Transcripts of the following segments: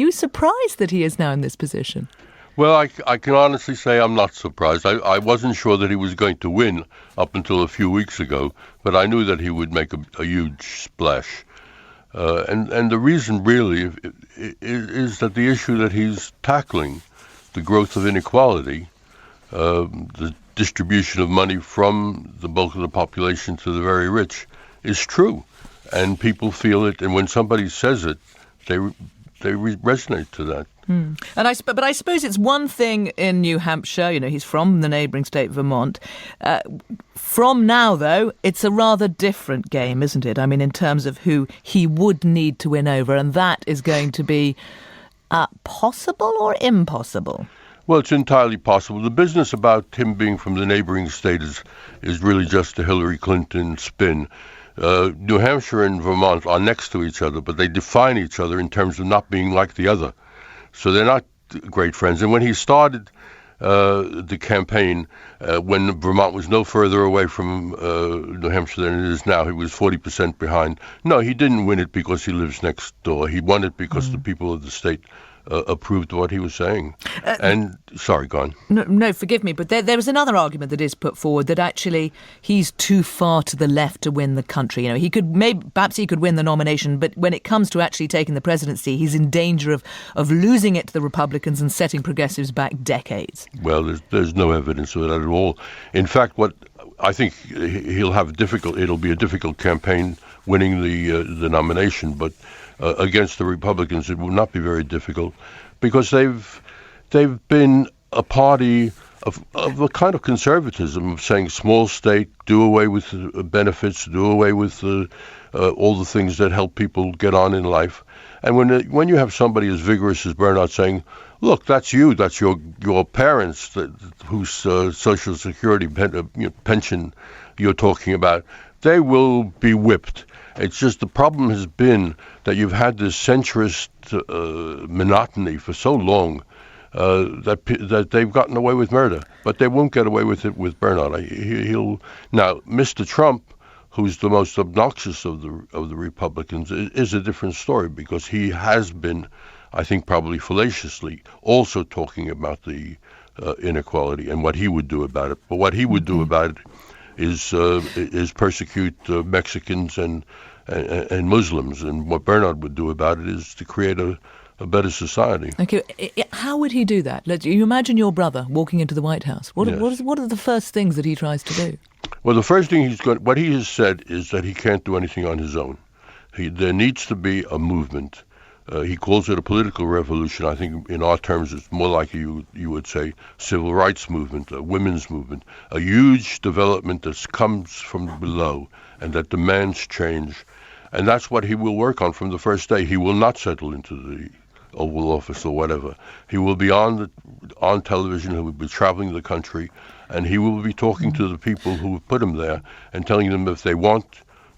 you surprised that he is now in this position? Well, I can honestly say I'm not surprised. I wasn't sure that he was going to win up until a few weeks ago, but I knew that he would make a huge splash. And the reason really is that the issue that he's tackling, the growth of inequality, the distribution of money from the bulk of the population to the very rich, is true. And people feel it, and when somebody says it, they resonate to that. But I suppose it's one thing in New Hampshire. He's from the neighbouring state, Vermont. From now, though, it's a rather different game, isn't it? I mean, in terms of who he would need to win over, and that is going to be possible or impossible? Well, it's entirely possible. The business about him being from the neighbouring state is really just a Hillary Clinton spin. New Hampshire and Vermont are next to each other, but they define each other in terms of not being like the other. So they're not great friends. And when he started the campaign, when Vermont was no further away from New Hampshire than it is now, he was 40% behind. No, he didn't win it because he lives next door. He won it because the people of the state approved what he was saying. Sorry, go on. No, forgive me, but there was another argument that is put forward that actually he's too far to the left to win the country. Perhaps he could win the nomination, but when it comes to actually taking the presidency, he's in danger of losing it to the Republicans and setting progressives back decades. Well, there's no evidence of that at all. In fact, what I think it'll be a difficult campaign winning the nomination, but against the Republicans, it will not be very difficult because they've been a party of a kind of conservatism of saying small state, do away with benefits, do away with all the things that help people get on in life. And when you have somebody as vigorous as Bernard saying, look, that's you, that's your parents whose Social Security pension you're talking about, they will be whipped. It's just the problem has been that you've had this centrist monotony for so long that they've gotten away with murder, but they won't get away with it with Bernard. Now, Mr. Trump, who's the most obnoxious of the Republicans, is a different story because he has been, I think, probably fallaciously also talking about the inequality and what he would do about it. But what he would do about it is persecute Mexicans and Muslims, and what Bernard would do about it is to create a better society. Okay, how would he do that? You imagine your brother walking into the White House. What are the first things that he tries to do? Well, the first thing what he has said is that he can't do anything on his own. There needs to be a movement. He calls it a political revolution. I think in our terms it's more like you would say civil rights movement, a women's movement, a huge development that comes from below and that demands change. And that's what he will work on from the first day. He will not settle into the Oval Office or whatever. He will be on television, he will be traveling the country, and he will be talking to the people who have put him there and telling them if they want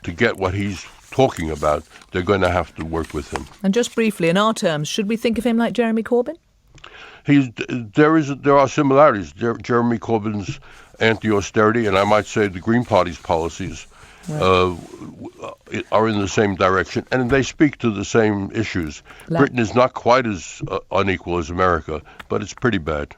to get what he's talking about, they're going to have to work with him. And just briefly, in our terms, should we think of him like Jeremy Corbyn? There are similarities. Jeremy Corbyn's anti-austerity, and I might say the Green Party's policies, are in the same direction, and they speak to the same issues. Britain is not quite as unequal as America, but it's pretty bad.